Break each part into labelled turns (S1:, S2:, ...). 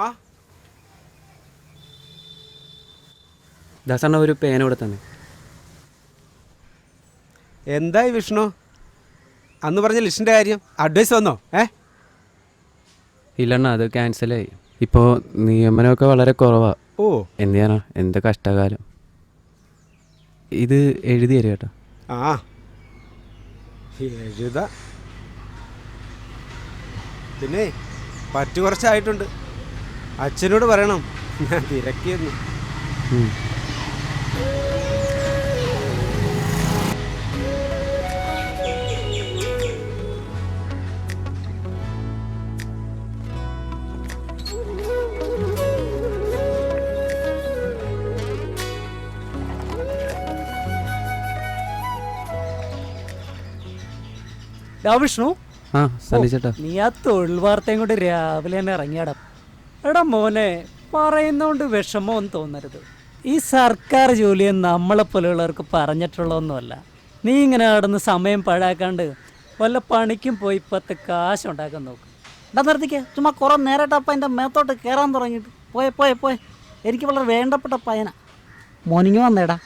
S1: ആ
S2: ദാസണ്ണ ഒരു പേന ഇവിടെ തന്നെ.
S1: എന്തായി വിഷ്ണു, അന്ന് പറഞ്ഞ ലിസ്റ്റിൻ്റെ കാര്യം അഡ്വൈസ് വന്നോ?
S2: ഇല്ലണ്ണ, അത് ക്യാൻസലായി. ഇപ്പോൾ നിയമനമൊക്കെ വളരെ കുറവാണ്.
S1: ഓ,
S2: എന്ത് ചെയ്യാനാ, എന്ത് കഷ്ടകാലം. ഇത് എഴുതി തരും കേട്ടോ.
S1: ആ എഴുതാ. പിന്നെ പറ്റു കുറച്ചായിട്ടുണ്ട്. അച്ഛനോട് പറയണം ഞാൻ തിരക്കിയെന്ന്.
S3: വിഷ്ണു,
S2: ആ സണ്ണി ചേട്ടാ,
S3: നീ ആ തൊഴിൽ വാർത്തയും കൊണ്ട് രാവിലെ തന്നെ ഇറങ്ങിയാടാ. എടാ മോനെ, പറയുന്നോണ്ട് വിഷമമൊന്നും തോന്നരുത്. ഈ സർക്കാർ ജോലിയെ നമ്മളെപ്പോലെയുള്ളവർക്ക് പറഞ്ഞിട്ടുള്ളതൊന്നുമല്ല. നീ ഇങ്ങനെ നടന്ന് സമയം പാഴാക്കാണ്ട് വല്ല പണിക്കും പോയി 10 കാശ് ഉണ്ടാക്കാൻ നോക്കും.
S4: എടാ നിർത്തിക്കേ, ചുമ്മാ കുറേ നേരമായിട്ട് അപ്പം എൻ്റെ മേത്തോട്ട് കയറാൻ തുടങ്ങിയിട്ട്. പോയെ എനിക്ക് വളരെ വേണ്ടപ്പെട്ട പയ്യനാ. മോനിങ്ങി വന്നേടാ,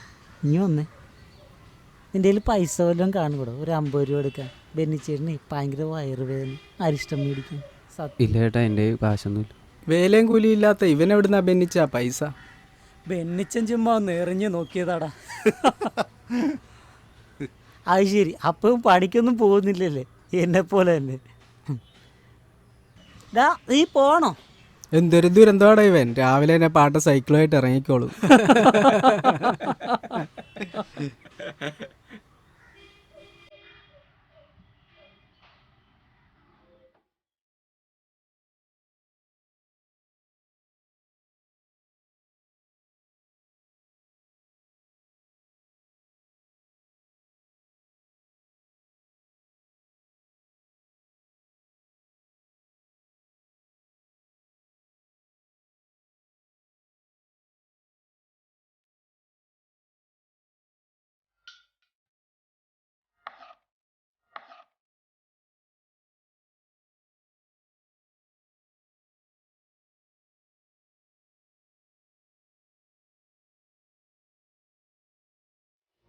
S4: ഇനി വന്നേ. നിൻ്റെ കയ്യിൽ പൈസ വല്ലതും കാണുകൂടോ? ഒരു 50 രൂപ എടുക്കാൻ. ബെന്നിച്ചേട്ടന് ഭയങ്കര വയറുവേദന, അരിഷ്ടം മേടിക്കാൻ.
S2: ഇല്ല ചേട്ടാ, എൻ്റെ കാശൊന്നുമില്ല.
S5: വേലയും കൂലിയില്ലാത്ത ഇവനെവിടുന്നാ ബെന്നിച്ചാ പൈസ?
S3: ബെന്നിച്ചൻ ചുമ്മാ ഒന്ന് എറിഞ്ഞ് നോക്കിയതാടാ.
S4: അത് ശരി, അപ്പം പണിക്കൊന്നും പോകുന്നില്ലല്ലേ, എന്നെപ്പോലെ തന്നെ. ഡാ നീ പോണോ?
S5: എന്തൊരു ദുരന്തമാടാ ഇവൻ. രാവിലെ തന്നെ പാട്ട സൈക്കിളുമായിട്ട് ഇറങ്ങിക്കോളും.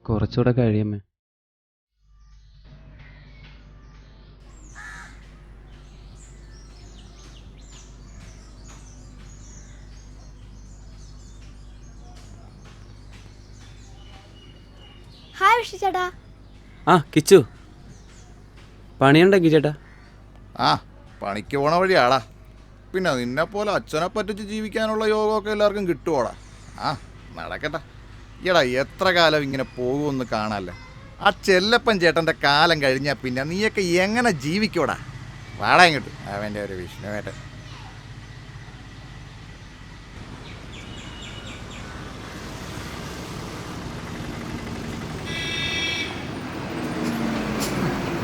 S2: കുറച്ചുകൂടെ കഴിയുമേ.
S6: ഹായ് വിഷു ചേട്ടാ.
S2: ആ കിച്ചു, പണിയുണ്ടെങ്കിൽ ചേട്ടാ.
S7: ആ പണിക്ക് പോണ വഴിയാടാ. പിന്നെ നിന്നെ പോലെ അച്ഛനെ പറ്റിച്ച് ജീവിക്കാനുള്ള യോഗമൊക്കെ എല്ലാവർക്കും കിട്ടുവോടാ. ആ നടക്കട്ടെ. എടാ എത്ര കാലം ഇങ്ങനെ പോകുമെന്ന് കാണാല്ലേ. ആ ചെല്ലപ്പൻ ചേട്ടൻ്റെ കാലം കഴിഞ്ഞാൽ പിന്നെ നീയൊക്കെ എങ്ങനെ ജീവിക്കോടാ. വാടാ ഇങ്ങോട്ട്, അവൻ്റെ ഒരു വിഷ്ണുവേട്ടൻ.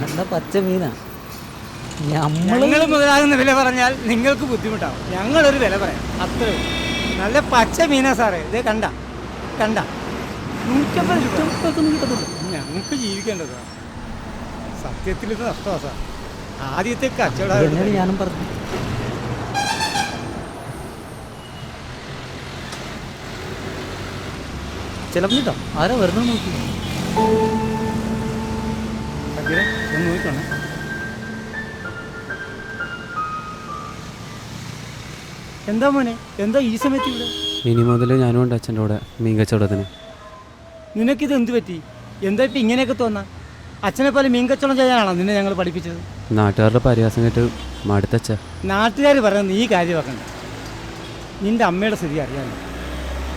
S4: നല്ല പച്ച മീനാ.
S3: ഞങ്ങൾ മുതലാകുന്ന വില പറഞ്ഞാൽ നിങ്ങൾക്ക് ബുദ്ധിമുട്ടാവും. ഞങ്ങളൊരു വില പറയാം, അത്രേ ഉള്ളൂ. നല്ല പച്ച മീനാ സാറേ. ഇത് കണ്ട 150 രൂപ ഞങ്ങൾക്ക് ജീവിക്കേണ്ടതാ. സത്യത്തിൽ ഇത് നഷ്ടമാണ് സാർ. ആദ്യത്തെ കച്ചവടം
S4: ഞാനും പറഞ്ഞു. ചിലപ്പോൾ കേട്ടോ ആരാ വരുന്നത് നോക്കി.
S3: ഒന്ന് നോക്കണേ. എന്താ മോനെ, എന്താ ഈ സമയത്ത് ഇവിടെ?
S2: ഇനി മുതൽ ഞാനും ഉണ്ട് അച്ഛൻ്റെ കൂടെ മീൻ കച്ചവടത്തിന്.
S3: നിനക്കിത് എന്ത് പറ്റി? എന്താ ഇപ്പം ഇങ്ങനെയൊക്കെ തോന്നാ? അച്ഛനെ പോലെ മീൻ കച്ചവടം ചെയ്യാനാണോ നിന്നെ ഞങ്ങൾ പഠിപ്പിച്ചത്?
S2: നാട്ടുകാരുടെ പരിഹാസം കേട്ട് മടുത്തച്ഛ.
S3: നാട്ടുകാർ പറയുന്നത് നീ കാര്യമാക്കണ്ട. നിൻ്റെ അമ്മയുടെ സ്ഥിതി അറിയാമല്ലോ.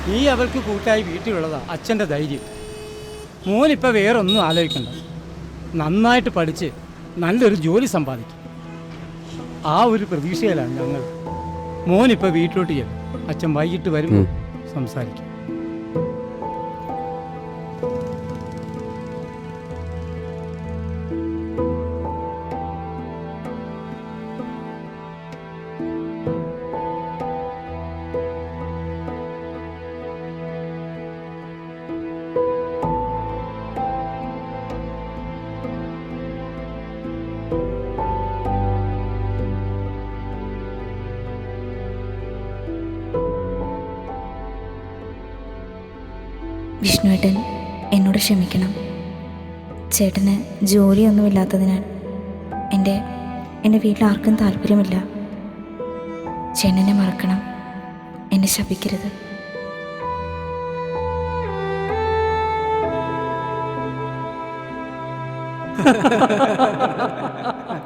S3: നീ അവൾക്ക് കൂട്ടായി വീട്ടിലുള്ളതാ അച്ഛൻ്റെ ധൈര്യം. മോനിപ്പോൾ വേറൊന്നും ആലോചിക്കണ്ട. നന്നായിട്ട് പഠിച്ച് നല്ലൊരു ജോലി സമ്പാദിക്കും. ആ ഒരു പ്രതീക്ഷയിലാണ് ഞങ്ങൾ. മോനിപ്പോൾ വീട്ടിലോട്ട് ചെല്ലും. അച്ഛൻ വൈകിട്ട് വരുമ്പോൾ സംസാരിക്കും.
S6: വിഷ്ണുവേട്ടൻ എന്നോട് ക്ഷമിക്കണം. ചേട്ടന് ജോലിയൊന്നുമില്ലാത്തതിനാൽ എൻ്റെ വീട്ടിൽ ആർക്കും താല്പര്യമില്ല. ചേട്ടനെ മറക്കണം, എന്നെ ശപിക്കരുത്.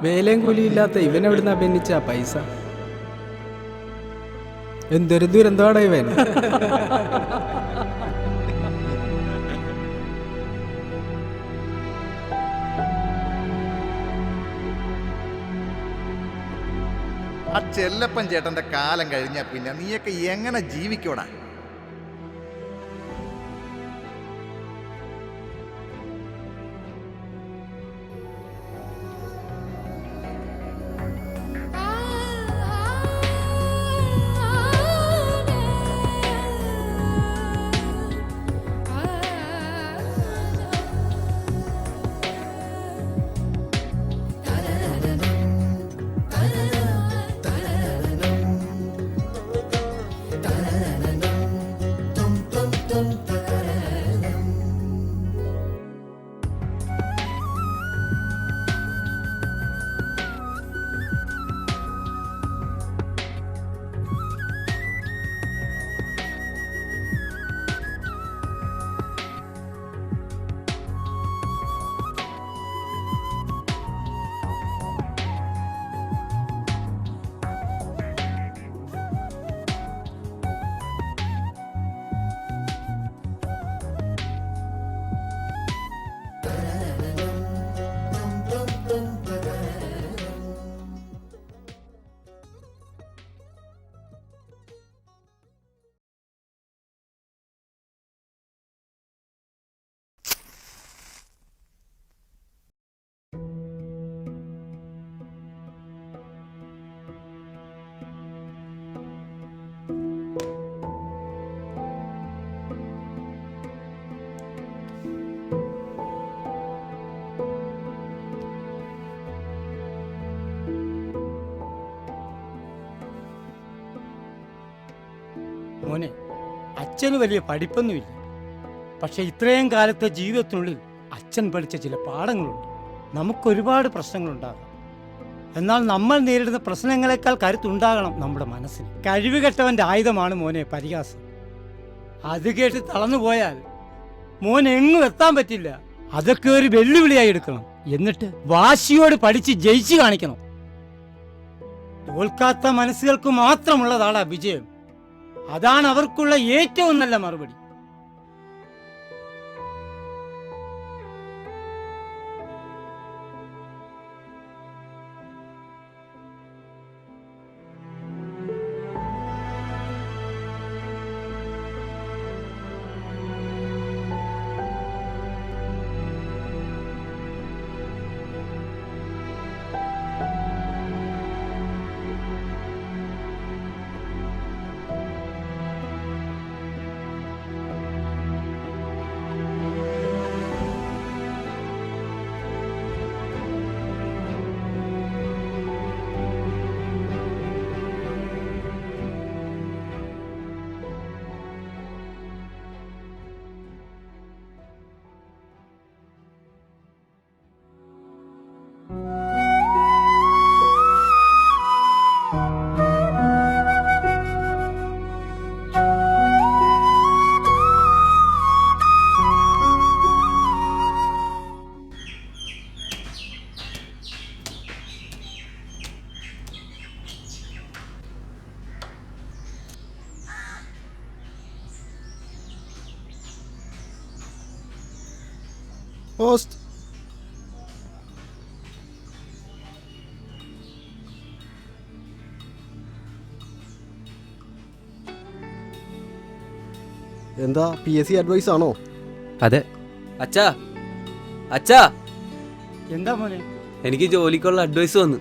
S5: വേലയും കൂലിയില്ലാത്ത ഇവനെവിടുന്ന ഭിന്നിച്ച പൈസ? എന്തൊരു ദുരന്തമാടാ ഇവൻ.
S7: ആ ചെല്ലപ്പൻ ചേട്ടന്റെ കാലം കഴിഞ്ഞാ പിന്നെ നീയൊക്കെ എങ്ങനെ ജീവിക്കോടാ?
S3: മോനെ, അച്ഛന് വലിയ പഠിപ്പൊന്നുമില്ല. പക്ഷെ ഇത്രയും കാലത്തെ ജീവിതത്തിനുള്ളിൽ അച്ഛൻ പഠിച്ച ചില പാഠങ്ങളുണ്ട്. നമുക്കൊരുപാട് പ്രശ്നങ്ങളുണ്ടാകാം, എന്നാൽ നമ്മൾ നേരിടുന്ന പ്രശ്നങ്ങളെക്കാൾ കരുത്തുണ്ടാകണം നമ്മുടെ മനസ്സിന്. കഴിവുകെട്ടവൻ്റെ ആയുധമാണ് മോനെ പരിഹാസം. അത് കേട്ട് തളർന്നു പോയാൽ മോൻ എങ്ങും എത്താൻ പറ്റില്ല. അതൊക്കെ ഒരു വെല്ലുവിളിയായി എടുക്കണം. എന്നിട്ട് വാശിയോട് പഠിച്ച് ജയിച്ചു കാണിക്കണം. തോൽക്കാത്ത മനസ്സുകൾക്ക് മാത്രമുള്ളതാടാ വിജയം. അതാണ് അവർക്കുള്ള ഏറ്റവും നല്ല മറുപടി.
S5: പോസ്റ്റ്.
S8: എന്താ PSC അഡ്വൈസ് ആണോ?
S2: അതെ.
S9: അച്ഛാ അച്ഛാ,
S3: എന്താ മോനെ?
S9: എനിക്ക് ജോലിക്കുള്ള അഡ്വൈസ് വന്നു.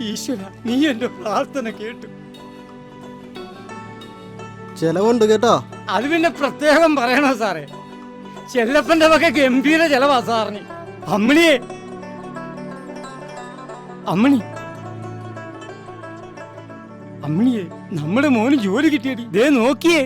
S3: ഈശ്വര, നീ എന്റെ പ്രാർത്ഥന കേട്ടു.
S8: ചെലവുണ്ട് കേട്ടാ.
S3: അത് പിന്നെ പ്രത്യേകം പറയണോ സാറേ? ചെല്ലപ്പന്റെ വക ഗംഭീര ചെലവാ സാറിന്. അമ്മിണിയെ, അമ്മിണിയെ, നമ്മുടെ മോന് ജോലി കിട്ടിയടി. ദേ നോക്കിയേ,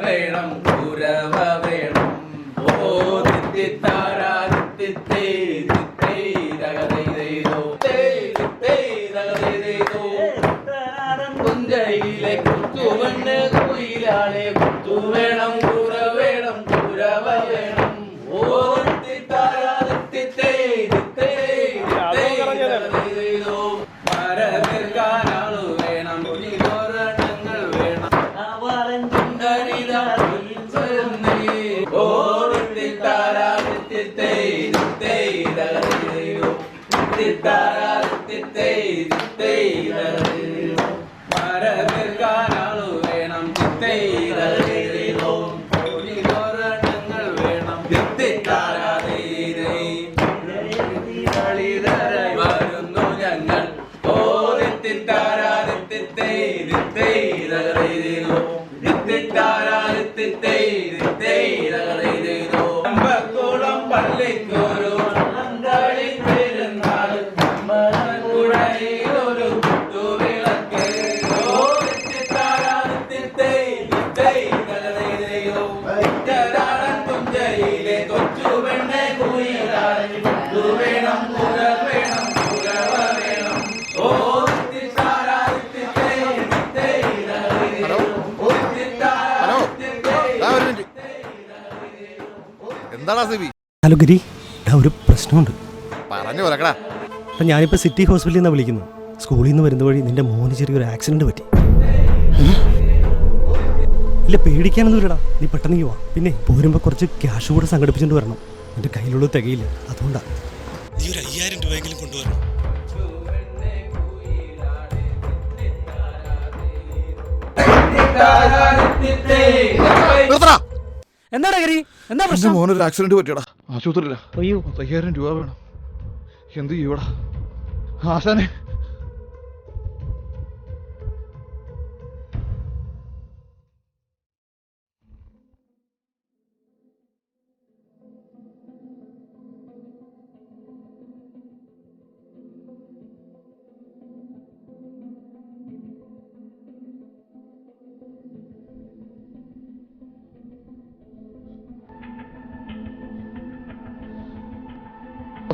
S10: വേണം കുരവ വേണം ഓ തിത്തിത്താരാ തിത്തേ തിത്തേ തകതൈതൈതോ തേ തിത്തേ തകതൈതൈതോ കുഞ്ചയിലെ കുത്തുവണ്ണ് കുയിലാളെ കുത്തു വേണം കുര വേണം കുരവ വേണം ഓ തിത്തിത്താരാ തിത്തേ തിത്തേ തിത്തേ തകതൈതൈതോ മരകർക്കാനാളു വേണം കുഞ്ഞിതോരണങ്ങൾ വേണം മരകർക്കാനാളു വേണം ോരണങ്ങൾ വേണം വരുന്നു ഞങ്ങൾ ഓ അമ്പക്കുളം പള്ളിക്കൊരു പെരുന്നാൾ ഒരു കുത്തുവിളക്ക് തുഞ്ചയിലെ കൊച്ചു പെണ്ണെ കുയിലാളെ വേണം കുര വേണം കുരവ വേണം ഓ
S7: എന്താടാ സിബി?
S8: ഹലോ ഗിരി, ഒരു പ്രശ്നമുണ്ട്.
S7: പറഞ്ഞു പറക്കടാ.
S8: അപ്പം ഞാനിപ്പോൾ സിറ്റി ഹോസ്പിറ്റലിൽ നിന്നാണ് വിളിക്കുന്നത്. സ്കൂളിൽ നിന്ന് വരുന്ന വഴി നിന്റെ മോന് ചെറിയൊരു ആക്സിഡന്റ് പറ്റി. ഇല്ല, പേടിക്കാനൊന്നുമില്ലടാ, നീ പെട്ടെന്ന് പോവാ. പിന്നെ പോരുമ്പോൾ കുറച്ച് ക്യാഷ് കൂടെ സംഘടിപ്പിച്ചുകൊണ്ട് വരണം. എൻ്റെ കയ്യിലുള്ളത് തികയില്ല, അതുകൊണ്ടാണ്. നീ ഒരു 5000 രൂപയെങ്കിലും കൊണ്ടുവരണം.
S4: എന്താടാ ഗിരി, എന്താ
S7: എന്റെ
S4: പ്രശ്നം?
S7: മോനൊരു ആക്സിഡന്റ് പറ്റിയടാ, ആശുപത്രിയില്ല.
S4: അയ്യോ,
S7: 5000 രൂപ വേണം. എന്ത് ചെയ്യൂടാ ആശാനെ?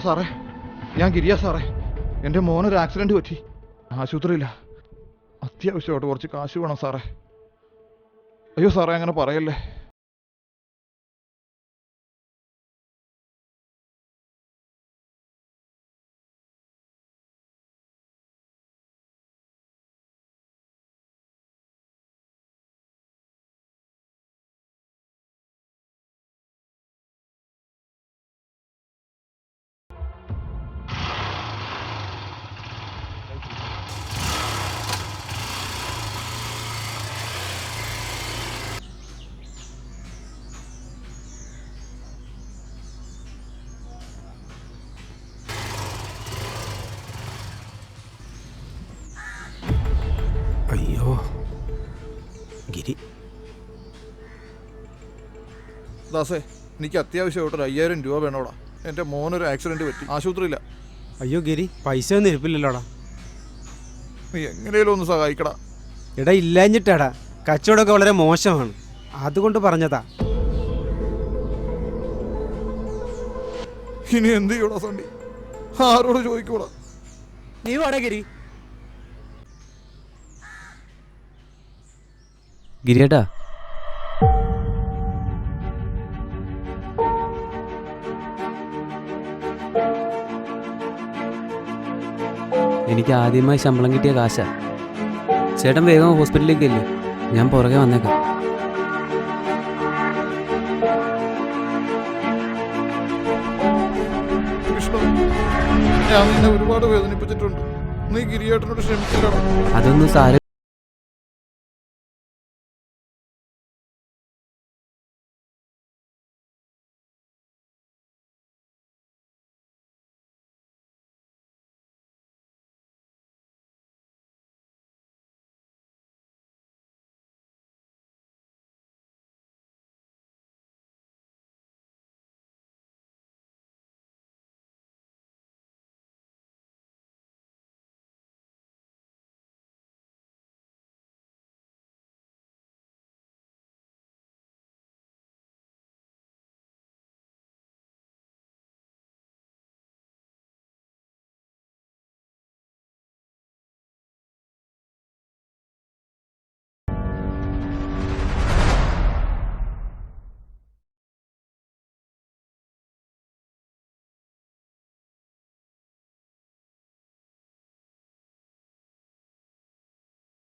S7: സാറേ, ഞാൻ ഗിരിയ സാറേ. എൻ്റെ മോനൊരു ആക്സിഡന്റ് പറ്റി, ആശുപത്രിയില്ല. അത്യാവശ്യമായിട്ട് കുറച്ച് കാശ് വേണം സാറേ. അയ്യോ സാറേ, അങ്ങനെ പറയല്ലേ.
S8: അയ്യോ ഗിരി,
S7: ദാസേ, എനിക്ക് അത്യാവശ്യമായിട്ടൊരു 5000 രൂപ വേണോടാ. എൻ്റെ മോനൊരു ആക്സിഡന്റ് പറ്റി, ആശുപത്രിയില്ല.
S1: അയ്യോ ഗിരി, പൈസ ഒന്നും ഇരിപ്പില്ലല്ലോടാ.
S7: നീ എങ്ങനെയാലും ഒന്ന് സഹായിക്കടാ.
S1: എടാ ഇല്ലാഞ്ഞിട്ടാടാ, കച്ചവടമൊക്കെ വളരെ മോശമാണ്, അതുകൊണ്ട് പറഞ്ഞതാ.
S7: ഇനി എന്ത് ചെയ്യൂടാ സണ്ടി? ആരോട് ചോദിക്കൂടാ?
S4: നീ വാടാ ഗിരി.
S2: ഗിരിയേട്ടാ, എനിക്ക് ആദ്യമായി ശമ്പളം കിട്ടിയ കാശാ. ചേട്ടൻ വേഗം ഹോസ്പിറ്റലിലേക്ക് അല്ലേ, ഞാൻ പുറകെ വന്നേക്കാം.
S7: കൃഷ്ണ, ഞാൻ നിന്നെ ഒരുപാട് വേദനിപ്പിച്ചിട്ടുണ്ട്. നീ ഗിരിയേട്ടനോട് ക്ഷമിച്ചില്ലടാ.
S2: അതൊന്നും സാര